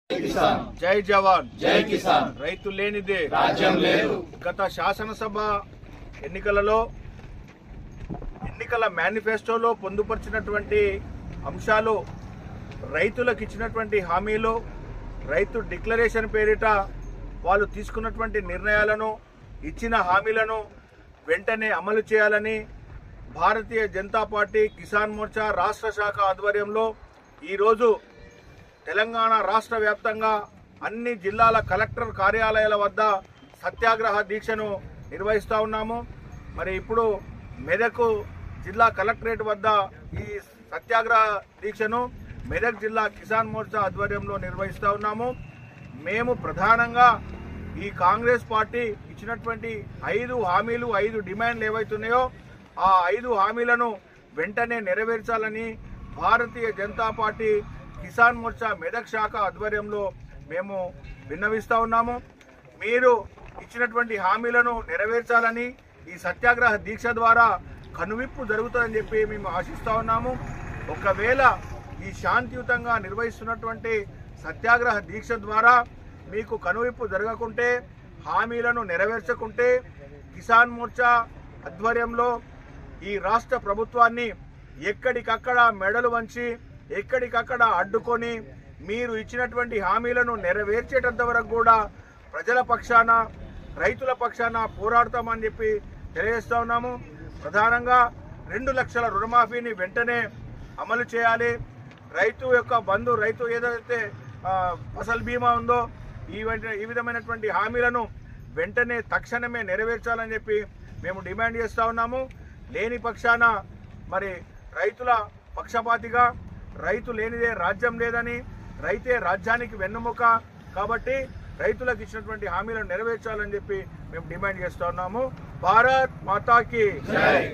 జై జవాన్ జై కిసాన్. రైతు లేనిదే రాజ్యం లేదు. గత శాసనసభ ఎన్నికల మేనిఫెస్టోలో పొందుపరిచినటువంటి అంశాలు, రైతులకు ఇచ్చినటువంటి హామీలు, రైతు డిక్లరేషన్ పేరిట వాళ్ళు తీసుకున్నటువంటి నిర్ణయాలను, ఇచ్చిన హామీలను వెంటనే అమలు చేయాలని భారతీయ జనతా పార్టీ కిసాన్ మోర్చా రాష్ట్ర శాఖ ఆధ్వర్యంలో ఈరోజు తెలంగాణ రాష్ట్ర వ్యాప్తంగా అన్ని జిల్లాల కలెక్టర్ కార్యాలయాల వద్ద సత్యాగ్రహ దీక్షను నిర్వహిస్తూ ఉన్నాము. మరి ఇప్పుడు మెదక్ జిల్లా కలెక్టరేట్ వద్ద ఈ సత్యాగ్రహ దీక్షను మెదక్ జిల్లా కిసాన్ మోర్చా ఆధ్వర్యంలో నిర్వహిస్తూ ఉన్నాము. మేము ప్రధానంగా ఈ కాంగ్రెస్ పార్టీ ఇచ్చినటువంటి 5 హామీలు, 5 డిమాండ్లు ఏవైతున్నాయో ఆ 5 హామీలను వెంటనే నెరవేర్చాలని భారతీయ జనతా పార్టీ కిసాన్ మోర్చా మెదక్ శాఖ ఆధ్వర్యంలో మేము విన్నవిస్తూ ఉన్నాము. మీరు ఇచ్చినటువంటి హామీలను నెరవేర్చాలని ఈ సత్యాగ్రహ దీక్ష ద్వారా కనువిప్పు జరుగుతుందని చెప్పి మేము ఆశిస్తూ ఉన్నాము. ఒకవేళ ఈ శాంతియుతంగా నిర్వహిస్తున్నటువంటి సత్యాగ్రహ దీక్ష ద్వారా మీకు కనువిప్పు జరగకుంటే, హామీలను నెరవేర్చకుంటే కిసాన్ మోర్చా ఆధ్వర్యంలో ఈ రాష్ట్ర ప్రభుత్వాన్ని ఎక్కడికక్కడ మెడలు వంచి, ఎక్కడికక్కడ అడ్డుకొని మీరు ఇచ్చినటువంటి హామీలను నెరవేర్చేటంత వరకు కూడా ప్రజల పక్షాన, రైతుల పక్షాన పోరాడతామని చెప్పి తెలియజేస్తా ఉన్నాము. ప్రధానంగా 2 లక్షల రుణమాఫీని వెంటనే అమలు చేయాలి. రైతు యొక్క బంధు, రైతు ఏదైతే ఫసల్ బీమా ఉందో ఈ విధమైనటువంటి హామీలను వెంటనే తక్షణమే నెరవేర్చాలని చెప్పి మేము డిమాండ్ చేస్తూ ఉన్నాము. లేని పక్షాన మరి రైతుల పక్షపాతిగా, రైతు లేనిదే రాజ్యం లేదని, రైతే రాజ్యానికి వెన్నుముక కాబట్టి రైతులకు ఇచ్చినటువంటి హామీలను నెరవేర్చాలని చెప్పి మేము డిమాండ్ చేస్తూ ఉన్నాము. భారత్ మాతాకి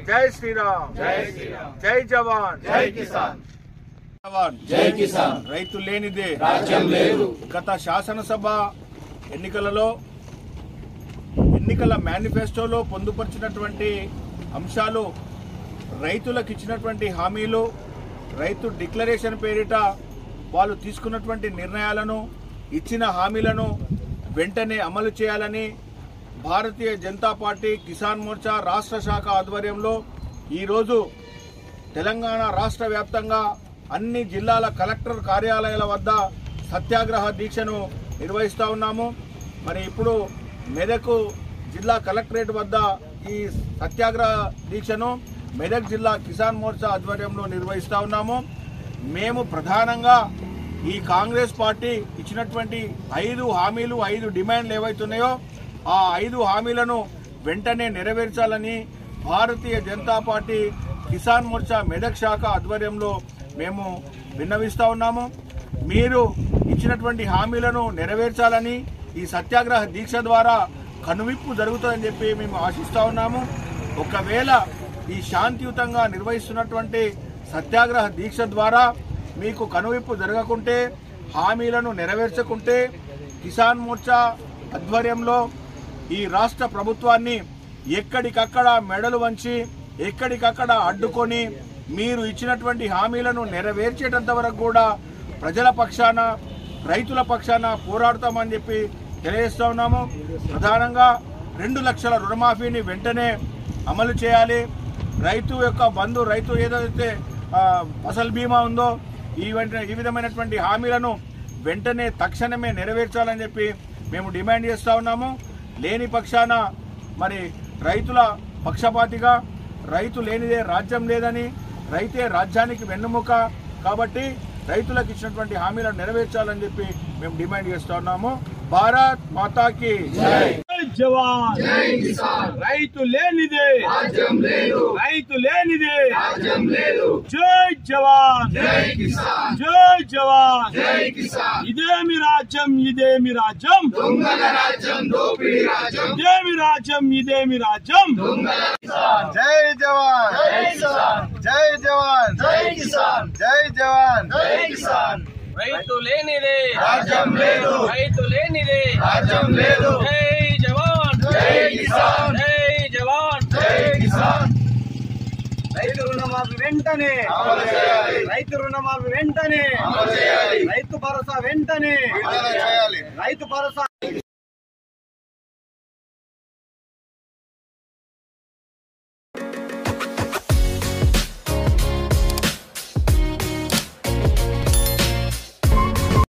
జై శ్రీరామ్, జై జవాన్, జై కిసాన్. జై కిసాన్. రైతు లేనిదే రాజ్యం లేదు. గత శాసనసభ ఎన్నికల మేనిఫెస్టోలో పొందుపరిచినటువంటి అంశాలు, రైతులకు ఇచ్చినటువంటి హామీలు, రైతు డిక్లరేషన్ పేరిట వాళ్ళు తీసుకున్నటువంటి నిర్ణయాలను, ఇచ్చిన హామీలను వెంటనే అమలు చేయాలని భారతీయ జనతా పార్టీ కిసాన్ మోర్చా రాష్ట్ర శాఖ ఆధ్వర్యంలో ఈరోజు తెలంగాణ రాష్ట్ర వ్యాప్తంగా అన్ని జిల్లాల కలెక్టర్ కార్యాలయాల వద్ద సత్యాగ్రహ దీక్షను నిర్వహిస్తూ ఉన్నాము. మరి ఇప్పుడు మెదక్ జిల్లా కలెక్టరేట్ వద్ద ఈ సత్యాగ్రహ దీక్షను మెదక్ జిల్లా కిసాన్ మోర్చా ఆధ్వర్యంలో నిర్వహిస్తూ ఉన్నాము. మేము ప్రధానంగా ఈ కాంగ్రెస్ పార్టీ ఇచ్చినటువంటి 5 హామీలు, 5 డిమాండ్లు ఏవైతున్నాయో ఆ 5 హామీలను వెంటనే నెరవేర్చాలని భారతీయ జనతా పార్టీ కిసాన్ మోర్చా మెదక్ శాఖ ఆధ్వర్యంలో మేము విన్నవిస్తూ ఉన్నాము. మీరు ఇచ్చినటువంటి హామీలను నెరవేర్చాలని ఈ సత్యాగ్రహ దీక్ష ద్వారా కనువిప్పు జరుగుతుందని చెప్పి మేము ఆశిస్తూ ఉన్నాము. ఒకవేళ ఈ శాంతియుతంగా నిర్వహిస్తున్నటువంటి సత్యాగ్రహ దీక్ష ద్వారా మీకు కనువిప్పు జరగకుంటే, హామీలను నెరవేర్చకుంటే కిసాన్ మోర్చా ఆధ్వర్యంలో ఈ రాష్ట్ర ప్రభుత్వాన్ని ఎక్కడికక్కడ మెడలు వంచి, ఎక్కడికక్కడ అడ్డుకొని మీరు ఇచ్చినటువంటి హామీలను నెరవేర్చేటంత వరకు కూడా ప్రజల పక్షాన, రైతుల పక్షాన పోరాడతామని చెప్పి తెలియజేస్తూ ఉన్నాము. ప్రధానంగా 2 లక్షల రుణమాఫీని వెంటనే అమలు చేయాలి. రైతు యొక్క బంధు, రైతు ఏదైతే ఫసల్ బీమా ఉందో ఈ విధమైనటువంటి హామీలను వెంటనే తక్షణమే నెరవేర్చాలని చెప్పి మేము డిమాండ్ చేస్తూ ఉన్నాము. లేని పక్షాన మరి రైతుల పక్షపాతిగా, రైతు లేనిదే రాజ్యం లేదని, రైతే రాజ్యానికి వెన్నుముక కాబట్టి రైతులకు ఇచ్చినటువంటి హామీలను నెరవేర్చాలని చెప్పి మేము డిమాండ్ చేస్తూ ఉన్నాము. భారత్ మాతాకి జై జవాన్, జై కిసాన్. రైతు లేనిదే రాజ్యం లేదు. రైతు లేనిదే రాజ్యం లేదు. జై జవాన్, జై కిసాన్. జై జవాన్, జై కిసాన్. ఇదేమి రాజ్యం, ఇదేమి రాజ్యం, దొంగల రాజ్యం, దోపిడీ రాజ్యం. ఇదేమి రాజ్యం, ఇదేమి రాజ్యం. దొంగల కిసాన్. జై జవాన్, జై కిసాన్. జై జవాన్, జై కిసాన్. జై జవాన్. జై కిసాన్. రైతు లేనిదే రాజ్యం లేదు. రైతు లేనిదే రాజ్యం లేదు. జై జవాన్, జై కిసాన్. జై జవాన్. జై కిసాన్. రైతు రుణమాఫీ వెంటనే, అమలు చేయాలి. రైతు రుణమాఫీ వెంటనే, అమలు చేయాలి. రైతు భరోసా వెంటనే, విడుదల చేయాలి. రైతు భరోసా